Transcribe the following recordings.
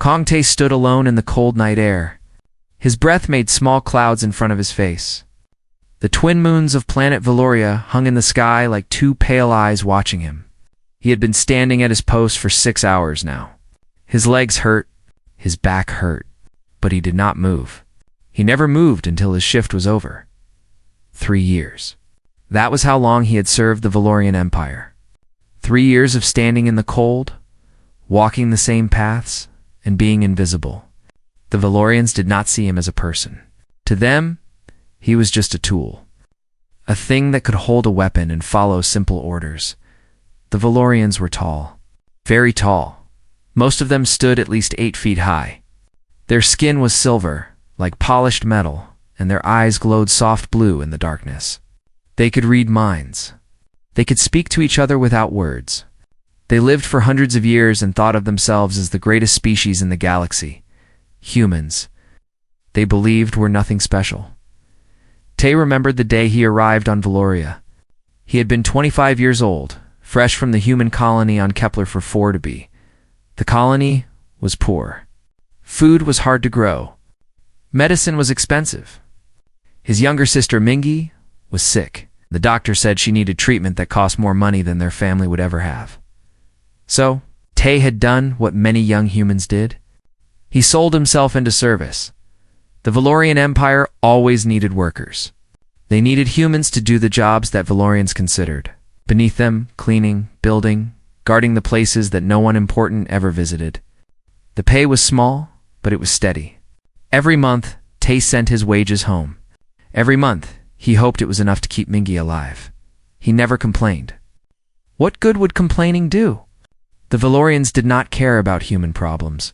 Tay stood alone in the cold night air. His breath made small clouds in front of his face. The twin moons of planet Valoria hung in the sky like two pale eyes watching him. He had been standing at his post for 6 hours now. His legs hurt, his back hurt, but he did not move. He never moved until his shift was over. 3 years. That was how long he had served the Valorian Empire. 3 years of standing in the cold, walking the same paths, and being invisible. The Valorians did not see him as a person. To them, he was just a tool. A thing that could hold a weapon and follow simple orders. The Valorians were tall. Very tall. Most of them stood at least 8 feet high. Their skin was silver, like polished metal, and their eyes glowed soft blue in the darkness. They could read minds. They could speak to each other without words. They lived for hundreds of years and thought of themselves as the greatest species in the galaxy. Humans. They believed were nothing special. Tay remembered the day he arrived on Valoria. He had been 25 years old, fresh from the human colony on Kepler for 4 to be. The colony was poor. Food was hard to grow. Medicine was expensive. His younger sister Mingy was sick. The doctor said she needed treatment that cost more money than their family would ever have. So, Tay had done what many young humans did. He sold himself into service. The Valorian Empire always needed workers. They needed humans to do the jobs that Valorians considered. Beneath them, cleaning, building, guarding the places that no one important ever visited. The pay was small, but it was steady. Every month, Tay sent his wages home. Every month, he hoped it was enough to keep Mingy alive. He never complained. What good would complaining do? The Valorians did not care about human problems.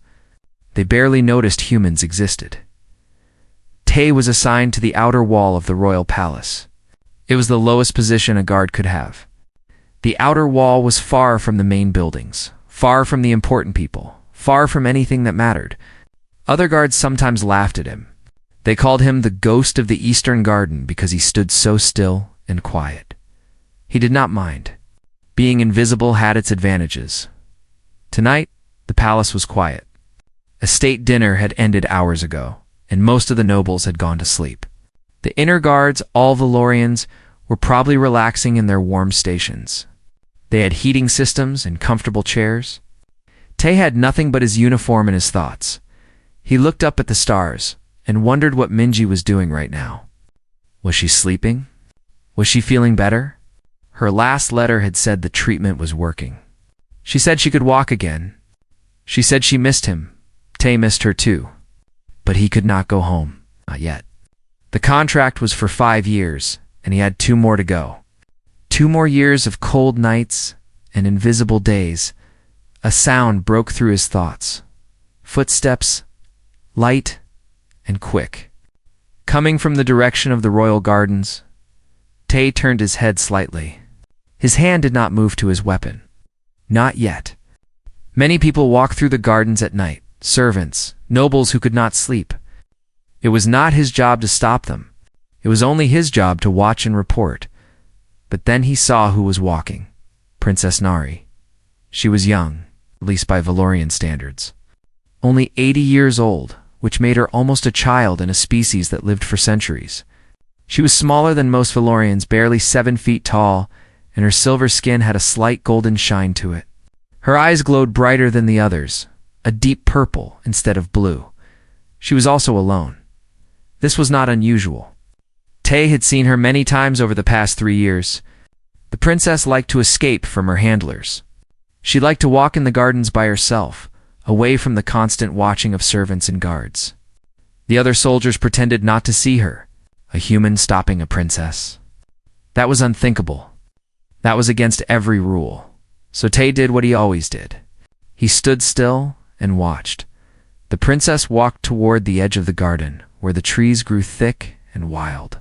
They barely noticed humans existed. Tay was assigned to the outer wall of the royal palace. It was the lowest position a guard could have. The outer wall was far from the main buildings, far from the important people, far from anything that mattered. Other guards sometimes laughed at him. They called him the ghost of the Eastern Garden because he stood so still and quiet. He did not mind. Being invisible had its advantages. Tonight, the palace was quiet. A state dinner had ended hours ago, and most of the nobles had gone to sleep. The inner guards, all Valorians, were probably relaxing in their warm stations. They had heating systems and comfortable chairs. Tay had nothing but his uniform and his thoughts. He looked up at the stars and wondered what Mingy was doing right now. Was she sleeping? Was she feeling better? Her last letter had said the treatment was working. She said she could walk again. She said she missed him. Tay missed her too. But he could not go home. Not yet. The contract was for 5 years, and he had 2 more to go. 2 more years of cold nights and invisible days. A sound broke through his thoughts. Footsteps, light and quick. Coming from the direction of the royal gardens, Tay turned his head slightly. His hand did not move to his weapon. Not yet. Many people walk through the gardens at night, servants, nobles who could not sleep. It was not his job to stop them. It was only his job to watch and report. But then he saw who was walking. Princess Nari. She was young, at least by Valorian standards. Only 80 years old, which made her almost a child in a species that lived for centuries. She was smaller than most Valorians, barely 7 feet tall, and her silver skin had a slight golden shine to it. Her eyes glowed brighter than the others, a deep purple instead of blue. She was also alone. This was not unusual. Tay had seen her many times over the past 3 years. The princess liked to escape from her handlers. She liked to walk in the gardens by herself, away from the constant watching of servants and guards. The other soldiers pretended not to see her, a human stopping a princess. That was unthinkable. That was against every rule. So Tay did what he always did. He stood still and watched. The princess walked toward the edge of the garden, where the trees grew thick and wild.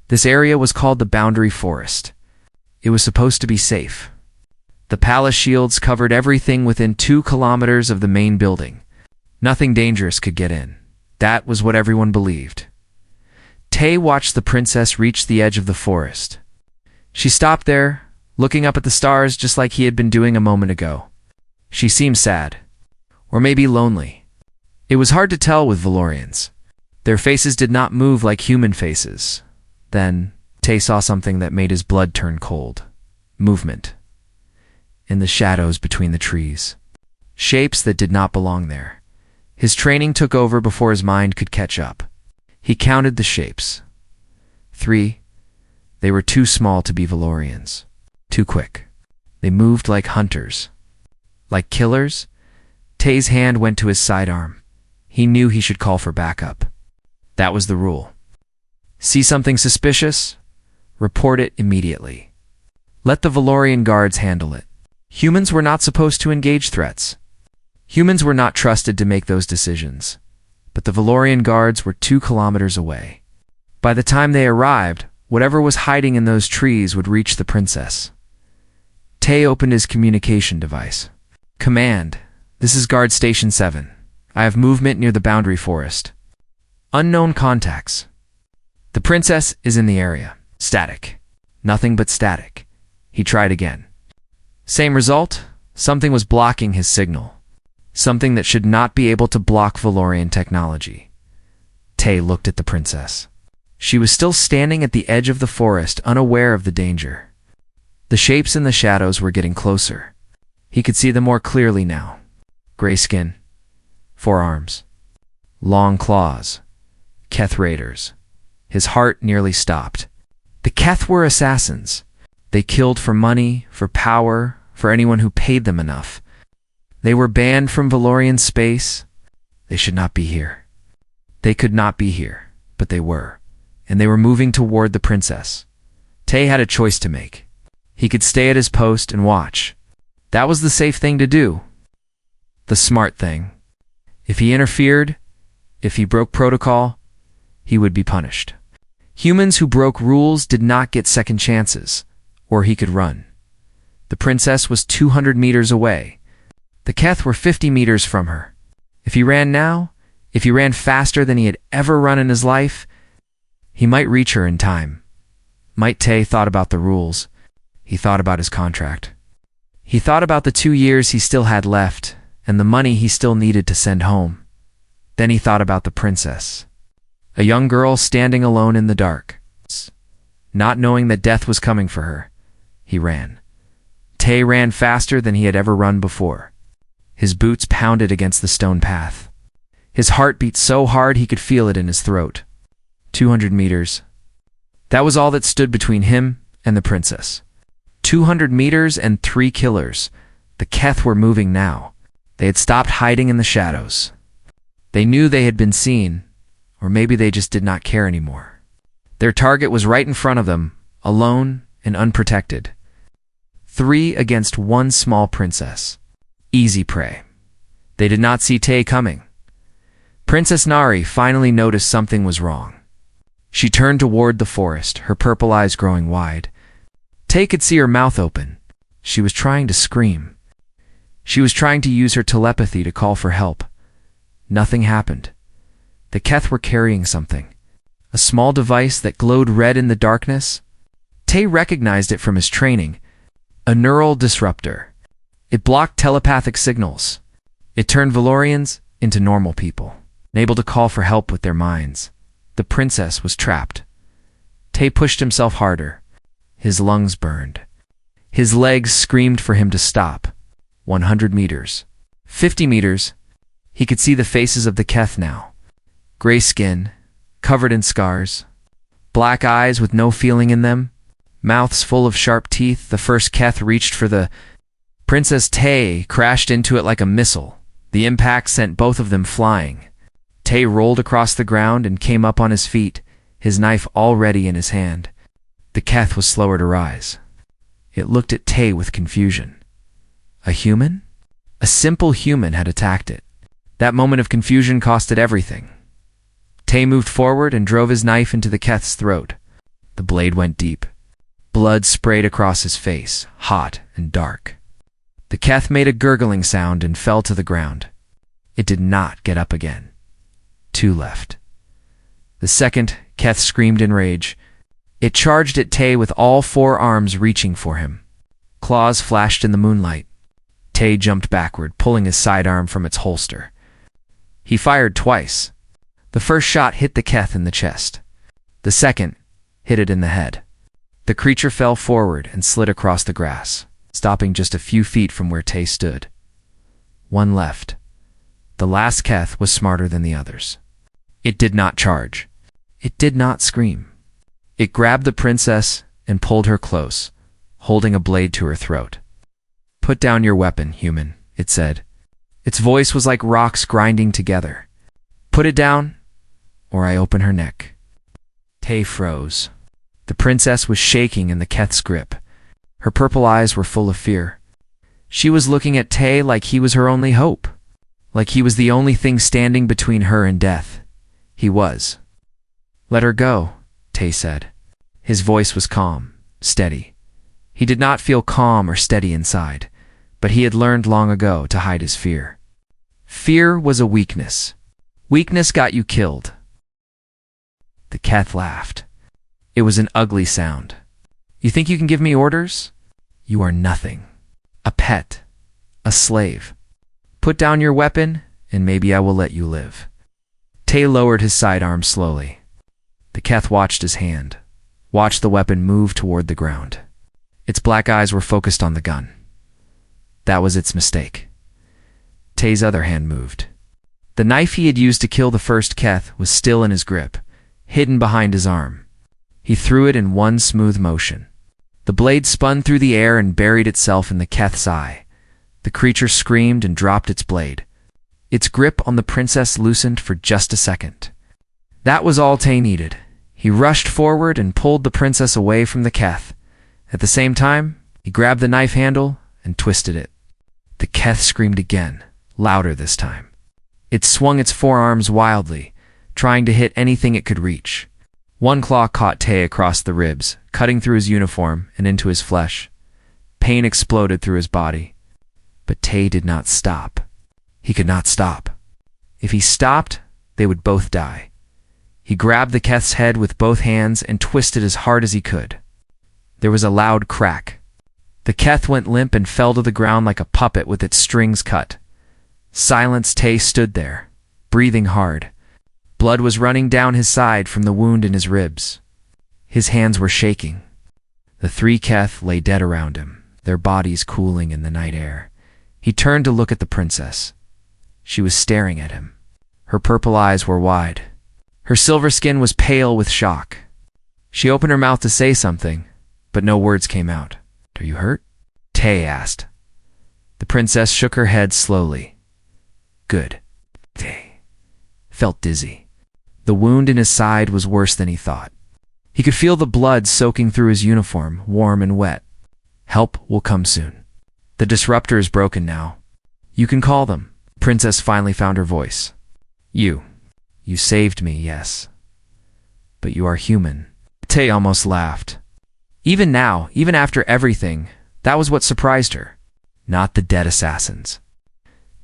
This area was called the Boundary Forest. It was supposed to be safe. The palace shields covered everything within 2 kilometers of the main building. Nothing dangerous could get in. That was what everyone believed. Tay watched the princess reach the edge of the forest. She stopped there, looking up at the stars just like he had been doing a moment ago. She seemed sad, or maybe lonely. It was hard to tell with Valorians. Their faces did not move like human faces. Then, Tay saw something that made his blood turn cold. Movement. In the shadows between the trees. Shapes that did not belong there. His training took over before his mind could catch up. He counted the shapes. 3. They were too small to be Valorians. Too quick. They moved like hunters. Like killers? Tay's hand went to his sidearm. He knew he should call for backup. That was the rule. See something suspicious? Report it immediately. Let the Valorian guards handle it. Humans were not supposed to engage threats. Humans were not trusted to make those decisions. But the Valorian guards were 2 kilometers away. By the time they arrived, whatever was hiding in those trees would reach the princess. Tay opened his communication device. Command, this is Guard Station 7. I have movement near the boundary forest. Unknown contacts. The princess is in the area. Static. Nothing but static. He tried again. Same result. Something was blocking his signal. Something that should not be able to block Valorian technology. Tay looked at the princess. She was still standing at the edge of the forest, unaware of the danger. The shapes in the shadows were getting closer. He could see them more clearly now. Gray skin. 4 arms. Long claws. Keth raiders. His heart nearly stopped. The Keth were assassins. They killed for money, for power, for anyone who paid them enough. They were banned from Valorian space. They should not be here. They could not be here, but they were. And they were moving toward the princess. Tay had a choice to make. He could stay at his post and watch. That was the safe thing to do. The smart thing. If he interfered, if he broke protocol, he would be punished. Humans who broke rules did not get second chances, or he could run. The princess was 200 meters away. The Keth were 50 meters from her. If he ran now, if he ran faster than he had ever run in his life, he might reach her in time. Might Tay thought about the rules. He thought about his contract. He thought about the 2 years he still had left, and the money he still needed to send home. Then he thought about the princess. A young girl standing alone in the dark. Not knowing that death was coming for her, he ran. Tay ran faster than he had ever run before. His boots pounded against the stone path. His heart beat so hard he could feel it in his throat. 200 meters. That was all that stood between him and the princess. 200 meters and 3 killers. The Keth were moving now. They had stopped hiding in the shadows. They knew they had been seen, or maybe they just did not care anymore. Their target was right in front of them, alone and unprotected. 3 against 1 small princess. Easy prey. They did not see Tay coming. Princess Nari finally noticed something was wrong. She turned toward the forest, her purple eyes growing wide. Tay could see her mouth open. She was trying to scream. She was trying to use her telepathy to call for help. Nothing happened. The Keth were carrying something. A small device that glowed red in the darkness. Tay recognized it from his training. A neural disruptor. It blocked telepathic signals. It turned Valorians into normal people, able to call for help with their minds. The princess was trapped. Tay pushed himself harder. His lungs burned. His legs screamed for him to stop. 100 meters. 50 meters. He could see the faces of the Keth now. Gray skin, covered in scars. Black eyes with no feeling in them. Mouths full of sharp teeth. The first Keth reached for the Princess. Tay crashed into it like a missile. The impact sent both of them flying. Tay rolled across the ground and came up on his feet, his knife already in his hand. The Keth was slower to rise. It looked at Tay with confusion. A human? A simple human had attacked it. That moment of confusion cost it everything. Tay moved forward and drove his knife into the Keth's throat. The blade went deep. Blood sprayed across his face, hot and dark. The Keth made a gurgling sound and fell to the ground. It did not get up again. 2 left. The second Keth screamed in rage. It charged at Tay with all 4 arms reaching for him. Claws flashed in the moonlight. Tay jumped backward, pulling his sidearm from its holster. He fired twice. The first shot hit the Keth in the chest. The second hit it in the head. The creature fell forward and slid across the grass, stopping just a few feet from where Tay stood. One left. The last Keth was smarter than the others. It did not charge. It did not scream. It grabbed the princess and pulled her close, holding a blade to her throat. "Put down your weapon, human," it said. Its voice was like rocks grinding together. "Put it down, or I open her neck." Tay froze. The princess was shaking in the Keth's grip. Her purple eyes were full of fear. She was looking at Tay like he was her only hope, like he was the only thing standing between her and death. He was. "Let her go," Tay said. His voice was calm, steady. He did not feel calm or steady inside, but he had learned long ago to hide his fear. Fear was a weakness. Weakness got you killed. The Keth laughed. It was an ugly sound. "You think you can give me orders? You are nothing. A pet. A slave. Put down your weapon, and maybe I will let you live." Tay lowered his sidearm slowly. The Keth watched his hand, watched the weapon move toward the ground. Its black eyes were focused on the gun. That was its mistake. Tay's other hand moved. The knife he had used to kill the first Keth was still in his grip, hidden behind his arm. He threw it in one smooth motion. The blade spun through the air and buried itself in the Keth's eye. The creature screamed and dropped its blade. Its grip on the princess loosened for just a second. That was all Tay needed. He rushed forward and pulled the princess away from the Keth. At the same time, he grabbed the knife handle and twisted it. The Keth screamed again, louder this time. It swung its forearms wildly, trying to hit anything it could reach. One claw caught Tay across the ribs, cutting through his uniform and into his flesh. Pain exploded through his body. But Tay did not stop. He could not stop. If he stopped, they would both die. He grabbed the Keth's head with both hands and twisted as hard as he could. There was a loud crack. The Keth went limp and fell to the ground like a puppet with its strings cut. Silenced, Tay stood there, breathing hard. Blood was running down his side from the wound in his ribs. His hands were shaking. The three Keth lay dead around him, their bodies cooling in the night air. He turned to look at the princess. She was staring at him. Her purple eyes were wide. Her silver skin was pale with shock. She opened her mouth to say something, but no words came out. "Are you hurt?" Tay asked. The princess shook her head slowly. "Good." Tay felt dizzy. The wound in his side was worse than he thought. He could feel the blood soaking through his uniform, warm and wet. "Help will come soon. The disruptor is broken now. You can call them." Princess finally found her voice. You saved me, yes. But you are human." Tay almost laughed. Even now, even after everything, that was what surprised her. Not the dead assassins.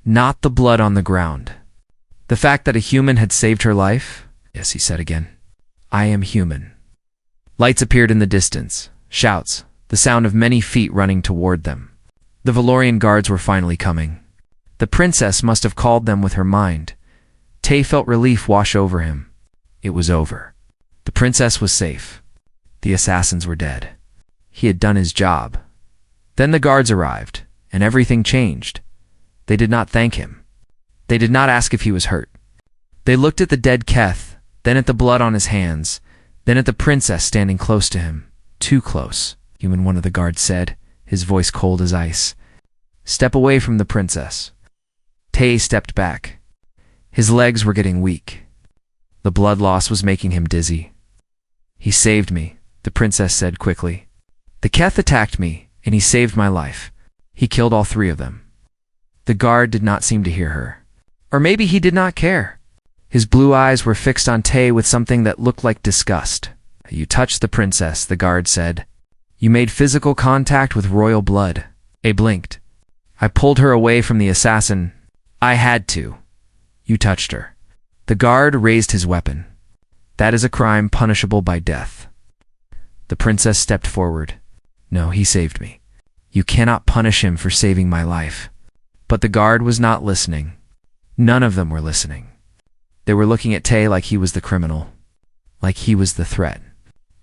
Not the blood on the ground. The fact that a human had saved her life? "Yes," he said again. "I am human." Lights appeared in the distance. Shouts. The sound of many feet running toward them. The Valorian guards were finally coming. The princess must have called them with her mind. Tay felt relief wash over him. It was over. The princess was safe. The assassins were dead. He had done his job. Then the guards arrived, and everything changed. They did not thank him. They did not ask if he was hurt. They looked at the dead Keth, then at the blood on his hands, then at the princess standing close to him. "Too close," human, one of the guards said, his voice cold as ice. "Step away from the princess." Tay stepped back. His legs were getting weak. The blood loss was making him dizzy. "He saved me," the princess said quickly. "The Keth attacked me, and he saved my life. He killed all three of them." The guard did not seem to hear her. Or maybe he did not care. His blue eyes were fixed on Tay with something that looked like disgust. "You touched the princess," the guard said. "You made physical contact with royal blood." Tay blinked. "I pulled her away from the assassin. I had to. You touched her." The guard raised his weapon. "That is a crime punishable by death." The princess stepped forward. "No, he saved me. You cannot punish him for saving my life." But the guard was not listening. None of them were listening. They were looking at Tay like he was the criminal, like he was the threat,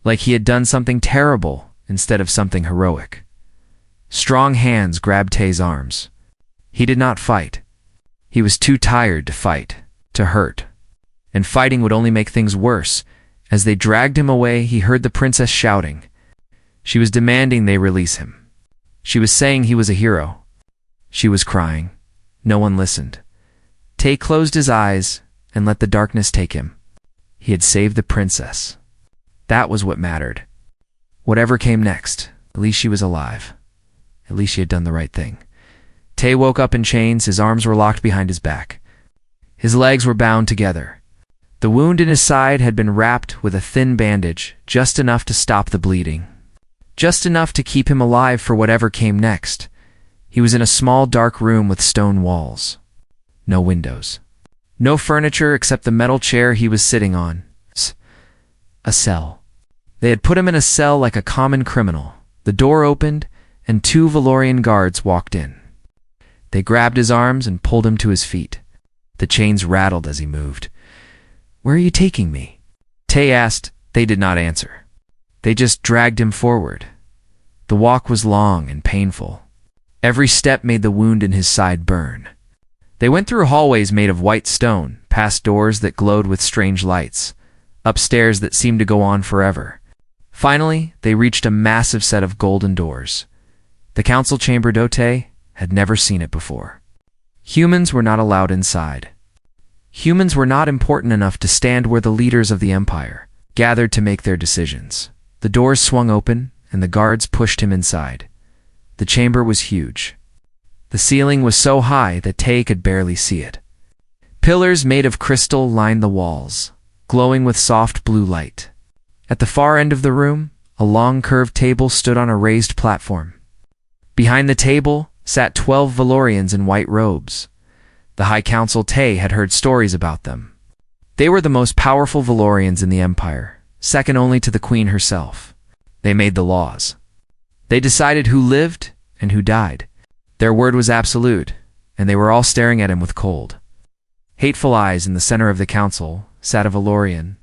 like he had done something terrible instead of something heroic. Strong hands grabbed Tay's arms. He did not fight. He was too tired to fight, to hurt. And fighting would only make things worse. As they dragged him away, he heard the princess shouting. She was demanding they release him. She was saying he was a hero. She was crying. No one listened. Tay closed his eyes and let the darkness take him. He had saved the princess. That was what mattered. Whatever came next, at least she was alive. At least she had done the right thing. Tay woke up in chains. His arms were locked behind his back. His legs were bound together. The wound in his side had been wrapped with a thin bandage, just enough to stop the bleeding. Just enough to keep him alive for whatever came next. He was in a small dark room with stone walls. No windows. No furniture except the metal chair he was sitting on. A cell. They had put him in a cell like a common criminal. The door opened, and 2 Valorian guards walked in. They grabbed his arms and pulled him to his feet. The chains rattled as he moved. "Where are you taking me?" Tay asked. They did not answer. They just dragged him forward. The walk was long and painful. Every step made the wound in his side burn. They went through hallways made of white stone, past doors that glowed with strange lights, upstairs that seemed to go on forever. Finally, they reached a massive set of golden doors. The council chamber Dote had never seen it before. Humans were not allowed inside. Humans were not important enough to stand where the leaders of the empire gathered to make their decisions. The doors swung open, and the guards pushed him inside. The chamber was huge. The ceiling was so high that Tay could barely see it. Pillars made of crystal lined the walls, glowing with soft blue light. At the far end of the room, a long curved table stood on a raised platform. Behind the table sat 12 Valorians in white robes. The High Council Tay had heard stories about them. They were the most powerful Valorians in the Empire, second only to the Queen herself. They made the laws. They decided who lived and who died. Their word was absolute, and they were all staring at him with cold, hateful eyes. In the center of the council sat a Valorian,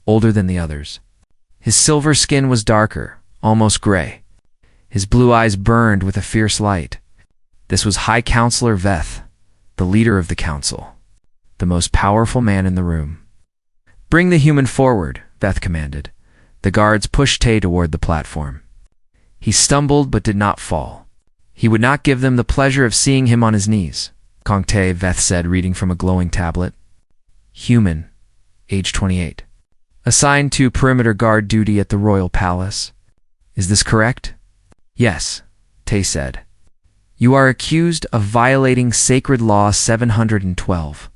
older than the others. His silver skin was darker, almost gray. His blue eyes burned with a fierce light. This was High Counselor Veth, the leader of the council, the most powerful man in the room. "Bring the human forward," Veth commanded. The guards pushed Tay toward the platform. He stumbled but did not fall. He would not give them the pleasure of seeing him on his knees. "Kongte," Veth said, reading from a glowing tablet. "Human, age 28. Assigned to perimeter guard duty at the royal palace. Is this correct?" "Yes," Tay said. "You are accused of violating Sacred Law 712.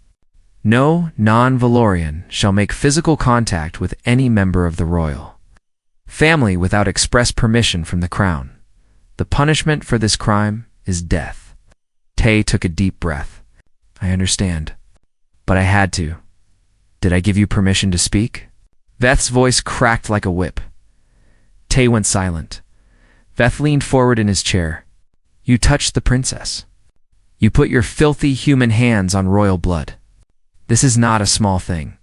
No non-Valorian shall make physical contact with any member of the royal family without express permission from the crown. The punishment for this crime is death." Tay took a deep breath. "I understand, but I had to. Did I give you permission to speak?" Veth's voice cracked like a whip. Tay went silent. Veth leaned forward in his chair. "You touched the princess. You put your filthy human hands on royal blood. This is not a small thing.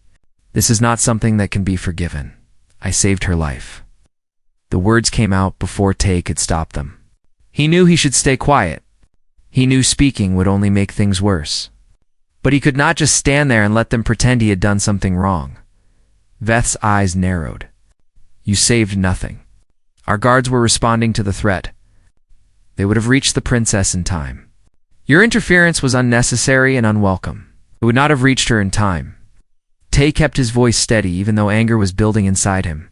This is not something that can be forgiven. I saved her life." The words came out before Tay could stop them. He knew he should stay quiet. He knew speaking would only make things worse. But he could not just stand there and let them pretend he had done something wrong. Veth's eyes narrowed. "You saved nothing. Our guards were responding to the threat. They would have reached the princess in time. Your interference was unnecessary and unwelcome. It would not have reached her in time." Tay kept his voice steady even though anger was building inside him.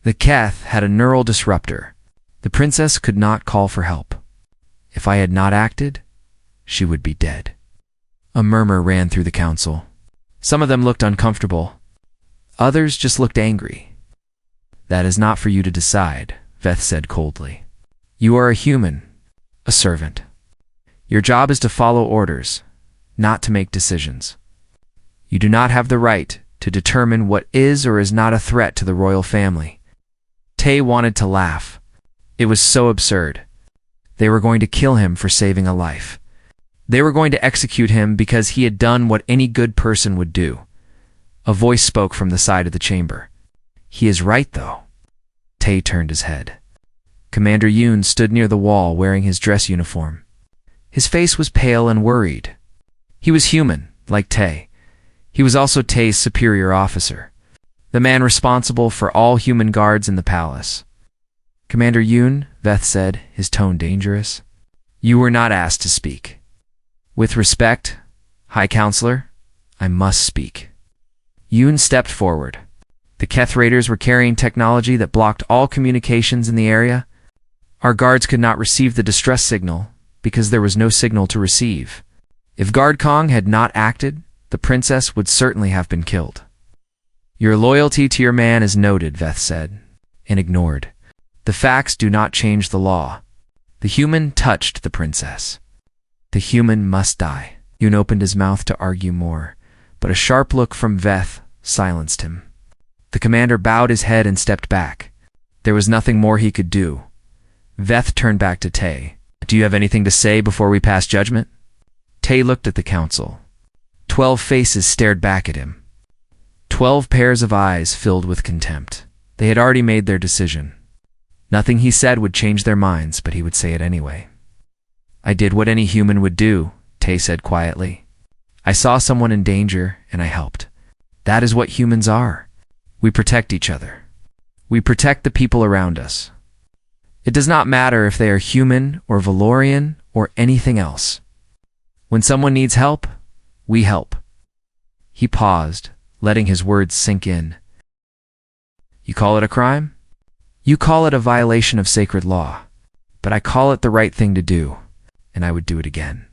The Keth had a neural disruptor. The princess could not call for help. If I had not acted, she would be dead. A murmur ran through the council. Some of them looked uncomfortable. Others just looked angry. "That is not for you to decide," Veth said coldly. "You are a human, a servant. Your job is to follow orders, not to make decisions. You do not have the right to determine what is or is not a threat to the royal family." Tay wanted to laugh. It was so absurd. They were going to kill him for saving a life. They were going to execute him because he had done what any good person would do. A voice spoke from the side of the chamber. "He is right, though." Tay turned his head. Commander Yoon stood near the wall wearing his dress uniform. His face was pale and worried. He was human, like Tay. He was also Tay's superior officer, the man responsible for all human guards in the palace. "Commander Yoon," Veth said, his tone dangerous, "you were not asked to speak." "With respect, High Counselor, I must speak." Yoon stepped forward. The Keth Raiders were carrying technology that blocked all communications in the area. Our guards could not receive the distress signal because there was no signal to receive. If Guard Kong had not acted, the princess would certainly have been killed. "Your loyalty to your man is noted," Veth said, and ignored. "The facts do not change the law." The human touched the princess. "The human must die." Yoon opened his mouth to argue more, but a sharp look from Veth silenced him. The commander bowed his head and stepped back. There was nothing more he could do. Veth turned back to Tay. "Do you have anything to say before we pass judgment?" Tay looked at the council. 12 faces stared back at him. 12 pairs of eyes filled with contempt. They had already made their decision. Nothing he said would change their minds, but he would say it anyway. "I did what any human would do," Tay said quietly. "I saw someone in danger, and I helped. That is what humans are. We protect each other. We protect the people around us. It does not matter if they are human or Valorian or anything else. When someone needs help, we help." He paused, letting his words sink in. "You call it a crime? You call it a violation of sacred law. But I call it the right thing to do, and I would do it again.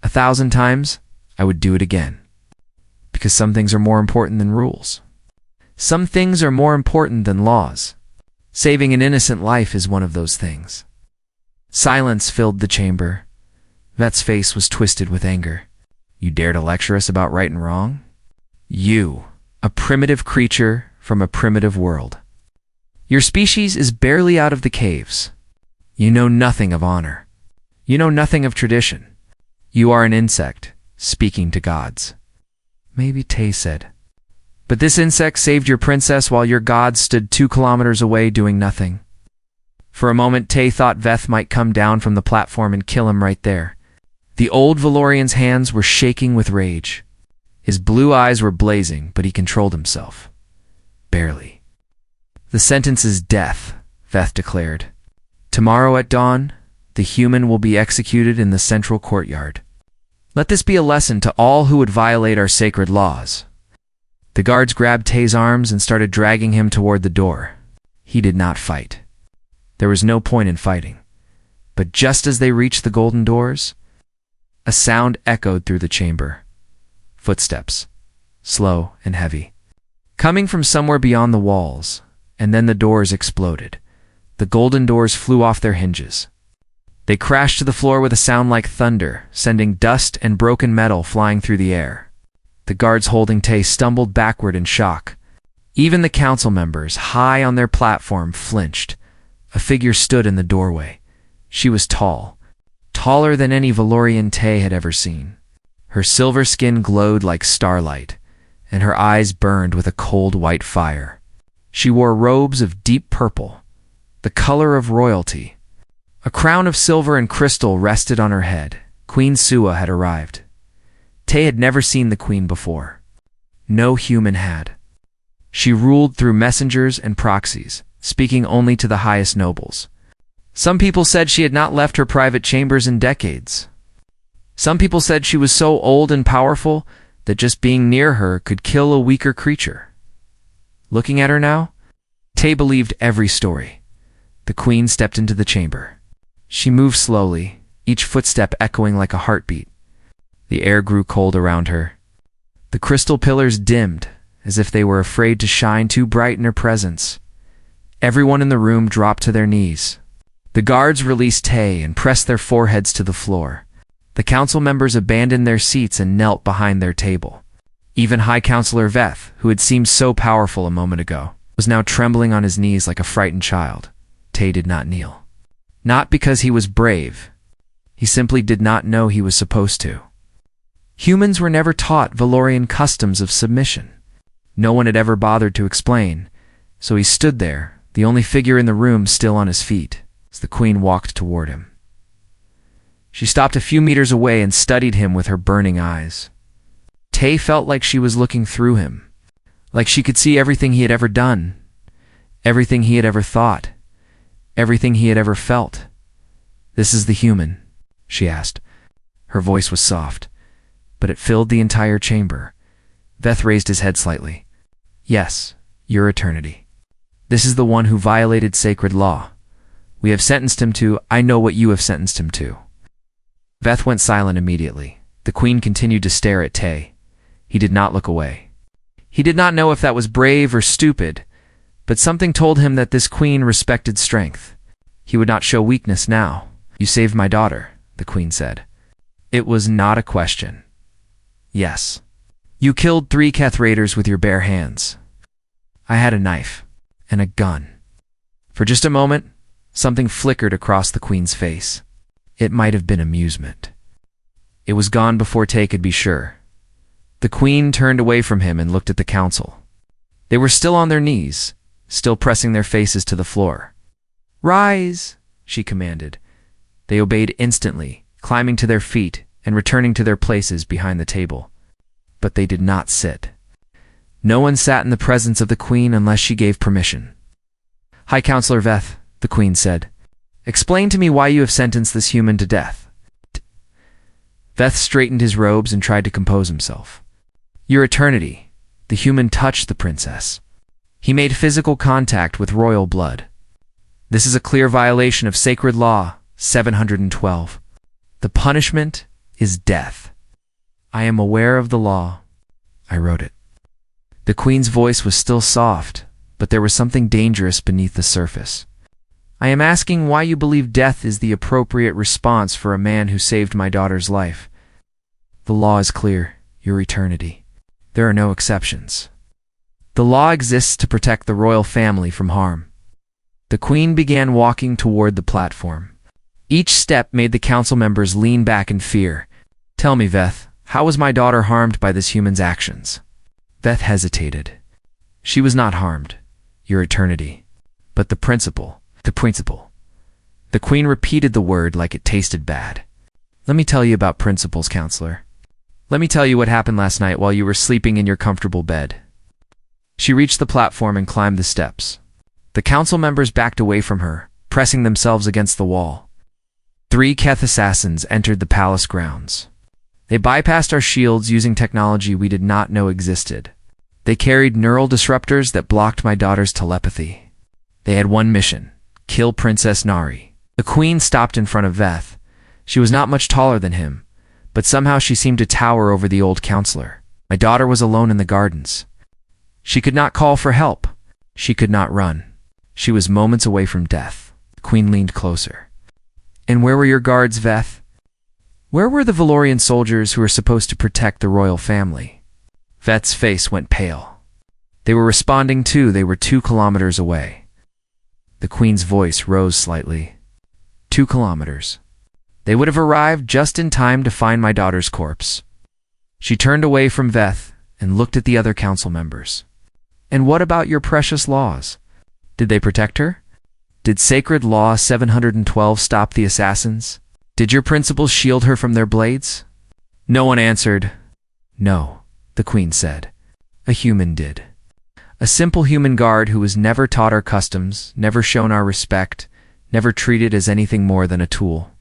1,000 times, I would do it again. Because some things are more important than rules. Some things are more important than laws. Saving an innocent life is one of those things." Silence filled the chamber. Vet's face was twisted with anger. "You dare to lecture us about right and wrong? You, a primitive creature from a primitive world. Your species is barely out of the caves. You know nothing of honor. You know nothing of tradition. You are an insect, speaking to gods." Maybe Tay said. "But this insect saved your princess while your gods stood 2 kilometers away doing nothing." For a moment, Tay thought Veth might come down from the platform and kill him right there. The old Valorian's hands were shaking with rage. His blue eyes were blazing, but he controlled himself. Barely. "The sentence is death," Veth declared. "Tomorrow at dawn, the human will be executed in the central courtyard. Let this be a lesson to all who would violate our sacred laws." The guards grabbed Tay's arms and started dragging him toward the door. He did not fight. There was no point in fighting. But just as they reached the golden doors, a sound echoed through the chamber. Footsteps, slow and heavy, coming from somewhere beyond the walls, and then the doors exploded. The golden doors flew off their hinges. They crashed to the floor with a sound like thunder, sending dust and broken metal flying through the air. The guards holding Tay stumbled backward in shock. Even the council members, high on their platform, flinched. A figure stood in the doorway. She was tall, taller than any Valorian Tay had ever seen. Her silver skin glowed like starlight, and her eyes burned with a cold white fire. She wore robes of deep purple, the color of royalty. A crown of silver and crystal rested on her head. Queen Sua had arrived. Tay had never seen the queen before. No human had. She ruled through messengers and proxies, speaking only to the highest nobles. Some people said she had not left her private chambers in decades. Some people said she was so old and powerful that just being near her could kill a weaker creature. Looking at her now, Tay believed every story. The queen stepped into the chamber. She moved slowly, each footstep echoing like a heartbeat. The air grew cold around her. The crystal pillars dimmed, as if they were afraid to shine too bright in her presence. Everyone in the room dropped to their knees. The guards released Tay and pressed their foreheads to the floor. The council members abandoned their seats and knelt behind their table. Even High Counselor Veth, who had seemed so powerful a moment ago, was now trembling on his knees like a frightened child. Tay did not kneel. Not because he was brave. He simply did not know he was supposed to. Humans were never taught Valorian customs of submission. No one had ever bothered to explain, so he stood there, the only figure in the room still on his feet, as the queen walked toward him. She stopped a few meters away and studied him with her burning eyes. Tay felt like she was looking through him, like she could see everything he had ever done, everything he had ever thought, everything he had ever felt. "This is the human?" she asked. Her voice was soft, but it filled the entire chamber. Veth raised his head slightly. "Yes, your eternity. This is the one who violated sacred law. We have sentenced him to, I know what you have sentenced him to." Veth went silent immediately. The queen continued to stare at Tay. He did not look away. He did not know if that was brave or stupid, but something told him that this queen respected strength. He would not show weakness now. "You saved my daughter," the queen said. It was not a question. "Yes. You killed 3 Keth raiders with your bare hands. I had a knife and a gun." For just a moment, something flickered across the queen's face. It might have been amusement. It was gone before Tay could be sure. The queen turned away from him and looked at the council. They were still on their knees, still pressing their faces to the floor. "Rise," she commanded. They obeyed instantly, climbing to their feet and returning to their places behind the table. But they did not sit. No one sat in the presence of the queen unless she gave permission. "High Counselor Veth," the queen said, "explain to me why you have sentenced this human to death." Veth straightened his robes and tried to compose himself. "Your eternity." The human touched the princess. He made physical contact with royal blood. "This is a clear violation of sacred law, 712. The punishment is death. I am aware of the law. I wrote it." The queen's voice was still soft, but there was something dangerous beneath the surface. "I am asking why you believe death is the appropriate response for a man who saved my daughter's life. The law is clear, your eternity. There are no exceptions. The law exists to protect the royal family from harm." The queen began walking toward the platform. Each step made the council members lean back in fear. "Tell me, Veth, how was my daughter harmed by this human's actions?" Veth hesitated. "She was not harmed, your eternity. But the principle. The queen repeated the word like it tasted bad. "Let me tell you about principles, counselor. Let me tell you what happened last night while you were sleeping in your comfortable bed." She reached the platform and climbed the steps. The council members backed away from her, pressing themselves against the wall. 3 Keth assassins entered the palace grounds. They bypassed our shields using technology we did not know existed. They carried neural disruptors that blocked my daughter's telepathy. They had one mission: kill Princess Nari. The queen stopped in front of Veth. She was not much taller than him, but somehow she seemed to tower over the old counselor. My daughter was alone in the gardens. She could not call for help. She could not run. She was moments away from death. The queen leaned closer. "And where were your guards, Veth? Where were the Valorian soldiers who were supposed to protect the royal family?" Veth's face went pale. "They were responding too. They were 2 kilometers away." The queen's voice rose slightly. 2 kilometers. They would have arrived just in time to find my daughter's corpse. She turned away from Veth and looked at the other council members. "And what about your precious laws? Did they protect her? Did Sacred Law 712 stop the assassins? Did your principles shield her from their blades?" No one answered. "No," the queen said. "A human did. A simple human guard who was never taught our customs, never shown our respect, never treated as anything more than a tool.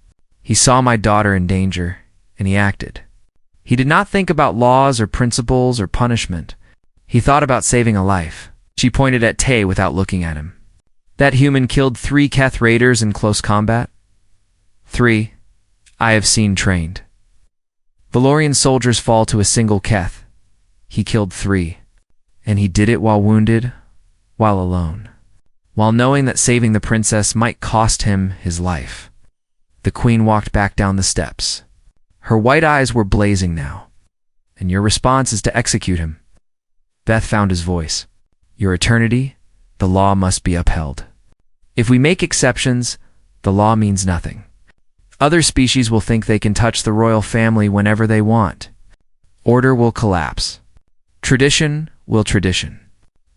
He saw my daughter in danger, and he acted. He did not think about laws or principles or punishment. He thought about saving a life." She pointed at Tay without looking at him. "That human killed 3 Keth raiders in close combat. 3. I have seen trained. Valorian soldiers fall to a single Keth. He killed 3. And he did it while wounded, while alone, while knowing that saving the princess might cost him his life." The queen walked back down the steps. Her white eyes were blazing now. "And your response is to execute him." Veth found his voice. "Your eternity, the law must be upheld. If we make exceptions, the law means nothing. Other species will think they can touch the royal family whenever they want. Order will collapse. Tradition will tradition.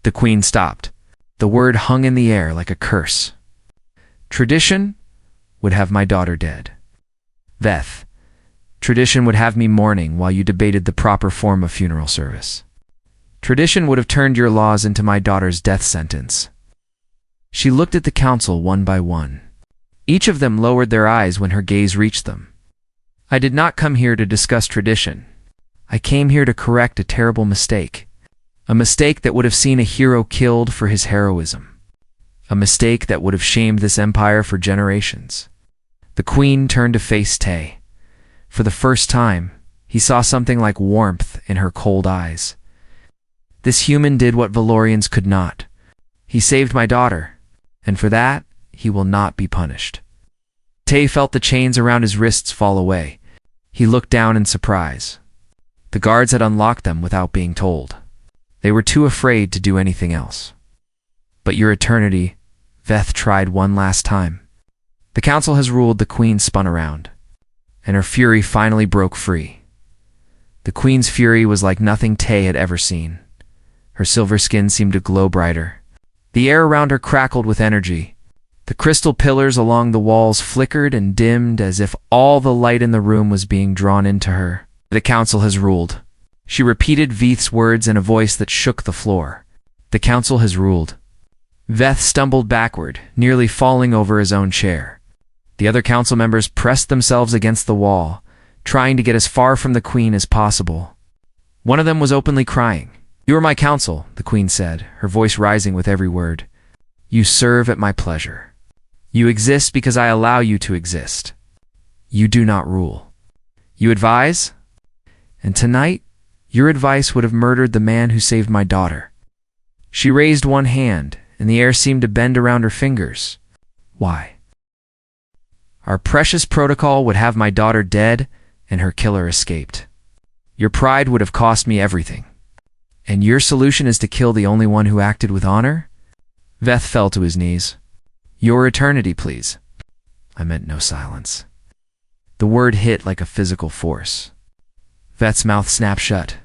The queen stopped. The word hung in the air like a curse. Tradition would have my daughter dead. Veth, tradition would have me mourning while you debated the proper form of funeral service. Tradition would have turned your laws into my daughter's death sentence. She looked at the council one by one. Each of them lowered their eyes when her gaze reached them. I did not come here to discuss tradition. I came here to correct a terrible mistake. A mistake that would have seen a hero killed for his heroism. A mistake that would have shamed this empire for generations. The queen turned to face Tay. For the first time, he saw something like warmth in her cold eyes. This human did what Valorians could not. He saved my daughter, and for that, he will not be punished. Tay felt the chains around his wrists fall away. He looked down in surprise. The guards had unlocked them without being told. They were too afraid to do anything else. But your eternity, Veth tried one last time. The council has ruled. The queen spun around, and her fury finally broke free. The queen's fury was like nothing Tay had ever seen. Her silver skin seemed to glow brighter. The air around her crackled with energy. The crystal pillars along the walls flickered and dimmed as if all the light in the room was being drawn into her. The council has ruled. She repeated Veth's words in a voice that shook the floor. The council has ruled. Veth stumbled backward, nearly falling over his own chair. The other council members pressed themselves against the wall, trying to get as far from the queen as possible. One of them was openly crying. "You are my council," the queen said, her voice rising with every word. "You serve at my pleasure. You exist because I allow you to exist. You do not rule. You advise? And tonight, your advice would have murdered the man who saved my daughter." She raised one hand, and the air seemed to bend around her fingers. "Why? Our precious protocol would have my daughter dead, and her killer escaped. Your pride would have cost me everything. And your solution is to kill the only one who acted with honor?" Veth fell to his knees. "Your eternity, please." I meant no silence. The word hit like a physical force. Veth's mouth snapped shut.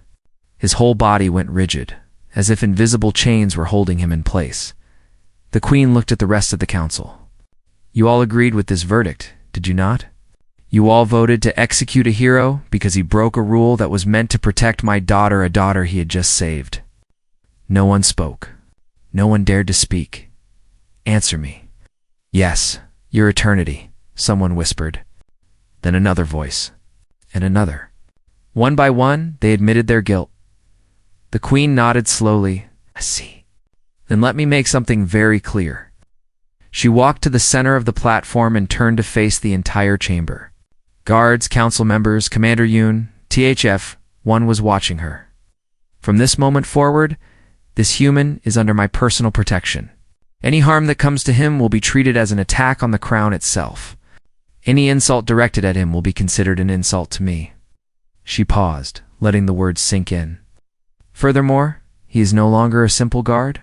His whole body went rigid, as if invisible chains were holding him in place. The queen looked at the rest of the council. "You all agreed with this verdict, did you not? You all voted to execute a hero because he broke a rule that was meant to protect my daughter, a daughter he had just saved." No one spoke. No one dared to speak. "Answer me." "Yes, your eternity," someone whispered. Then another voice, and another. One by one, they admitted their guilt. The queen nodded slowly. "I see. Then let me make something very clear." She walked to the center of the platform and turned to face the entire chamber. Guards, council members, Commander Yoon, THF-1 was watching her. "From this moment forward, this human is under my personal protection. Any harm that comes to him will be treated as an attack on the crown itself. Any insult directed at him will be considered an insult to me." She paused, letting the words sink in. "Furthermore, he is no longer a simple guard.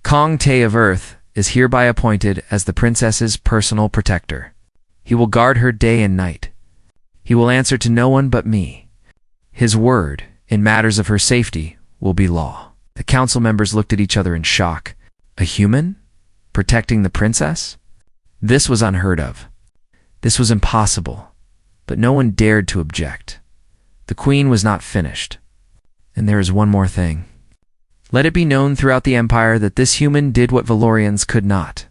Kong Tae of Earth is hereby appointed as the princess's personal protector. He will guard her day and night. He will answer to no one but me. His word, in matters of her safety, will be law." The council members looked at each other in shock. A human? Protecting the princess? This was unheard of. This was impossible. But no one dared to object. The queen was not finished. "And there is one more thing. Let it be known throughout the empire that this human did what Valorians could not.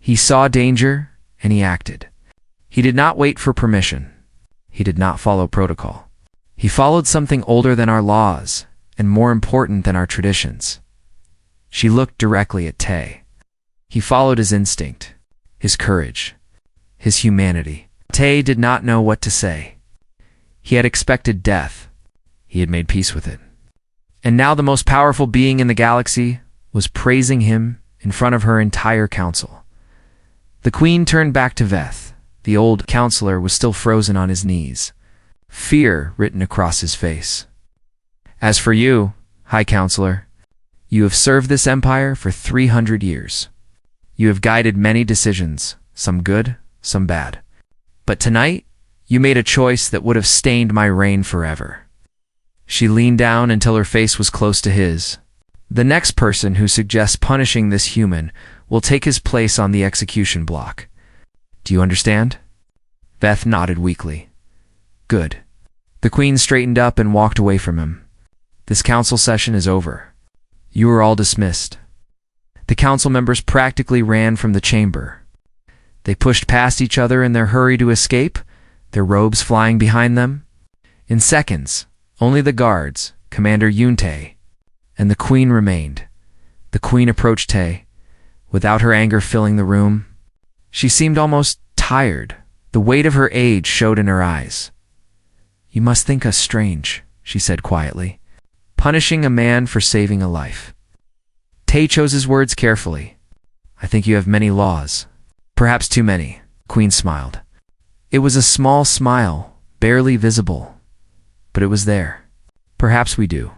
He saw danger, and he acted. He did not wait for permission. He did not follow protocol. He followed something older than our laws, and more important than our traditions." She looked directly at Tae. He followed his instinct, his courage, his humanity. Tae did not know what to say. He had expected death. He had made peace with it. And now the most powerful being in the galaxy was praising him in front of her entire council. The queen turned back to Veth. The old counselor was still frozen on his knees, fear written across his face. "As for you, High Counselor, you have served this empire for 300 years. You have guided many decisions, some good, some bad. But tonight, you made a choice that would have stained my reign forever." She leaned down until her face was close to his. The next person who suggests punishing this human will take his place on the execution block. Do you understand? Beth nodded weakly. Good. The Queen straightened up and walked away from him. This council session is over. You are all dismissed. The council members practically ran from the chamber. They pushed past each other in their hurry to escape, their robes flying behind them. In seconds, only the guards, Commander Yunte, and the Queen remained. The Queen approached Tay, without her anger filling the room. She seemed almost tired. The weight of her age showed in her eyes. You must think us strange, she said quietly, punishing a man for saving a life. Tay chose his words carefully. I think you have many laws. Perhaps too many. Queen smiled. It was a small smile, barely visible, but it was there. Perhaps we do.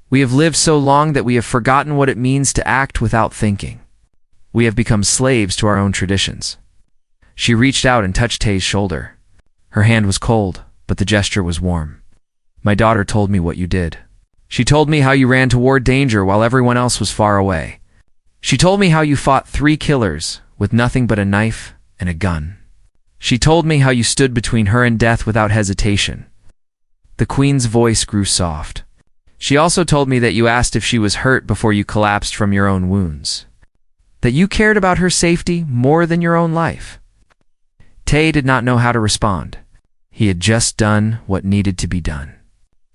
We have lived so long that we have forgotten what it means to act without thinking. We have become slaves to our own traditions. She reached out and touched Tay's shoulder. Her hand was cold, but the gesture was warm. My daughter told me what you did. She told me how you ran toward danger while everyone else was far away. She told me how you fought 3 killers with nothing but a knife and a gun. She told me how you stood between her and death without hesitation. The Queen's voice grew soft. She also told me that you asked if she was hurt before you collapsed from your own wounds. That you cared about her safety more than your own life. Tay did not know how to respond. He had just done what needed to be done.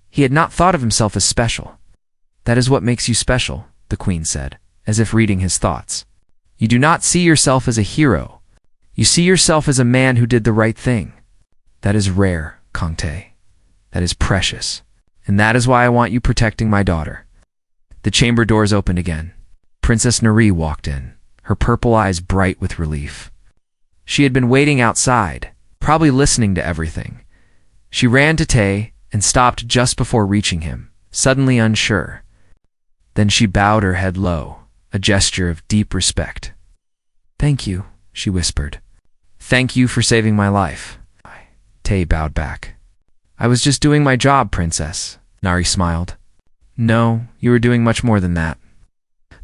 He had not thought of himself as special. That is what makes you special, the Queen said, as if reading his thoughts. You do not see yourself as a hero. You see yourself as a man who did the right thing. That is rare, Kangte. That is precious. And that is why I want you protecting my daughter. The chamber doors opened again. Princess Nari walked in, her purple eyes bright with relief. She had been waiting outside, probably listening to everything. She ran to Tay and stopped just before reaching him, suddenly unsure. Then she bowed her head low, a gesture of deep respect. Thank you, she whispered. Thank you for saving my life. Tay bowed back. I was just doing my job, Princess, Nari smiled. No, you were doing much more than that.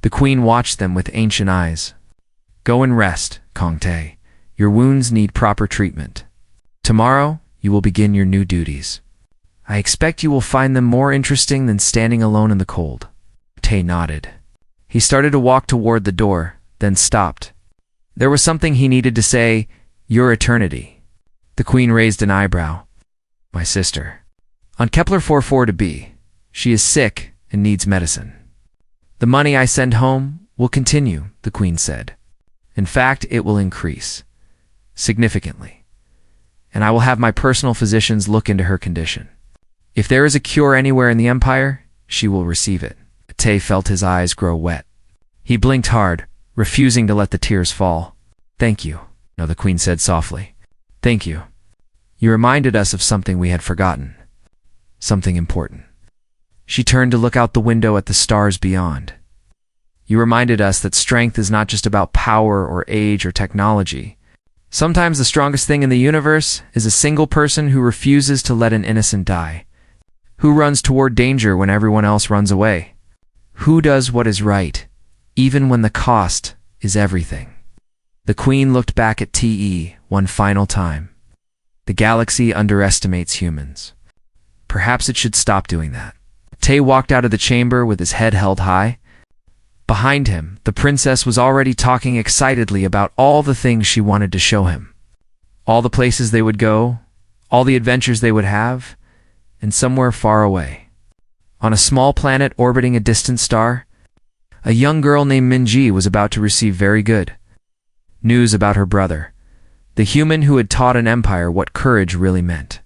The Queen watched them with ancient eyes. Go and rest, Kangte. Your wounds need proper treatment. Tomorrow, you will begin your new duties. I expect you will find them more interesting than standing alone in the cold. Tay nodded. He started to walk toward the door, then stopped. There was something he needed to say, your eternity. The Queen raised an eyebrow. My sister. On Kepler 44 to B. She is sick and needs medicine. The money I send home will continue, the Queen said. In fact, it will increase. Significantly. And I will have my personal physicians look into her condition. If there is a cure anywhere in the Empire, she will receive it. Tay felt his eyes grow wet. He blinked hard, refusing to let the tears fall. Thank you, no, the Queen said softly. Thank you. You reminded us of something we had forgotten. Something important. She turned to look out the window at the stars beyond. You reminded us that strength is not just about power or age or technology. Sometimes the strongest thing in the universe is a single person who refuses to let an innocent die. Who runs toward danger when everyone else runs away? Who does what is right, even when the cost is everything? The Queen looked back at TE one final time. The galaxy underestimates humans. Perhaps it should stop doing that. Tay walked out of the chamber with his head held high. Behind him, the princess was already talking excitedly about all the things she wanted to show him. All the places they would go, all the adventures they would have, and somewhere far away. On a small planet orbiting a distant star, a young girl named Minji was about to receive very good news about her brother, the human who had taught an empire what courage really meant.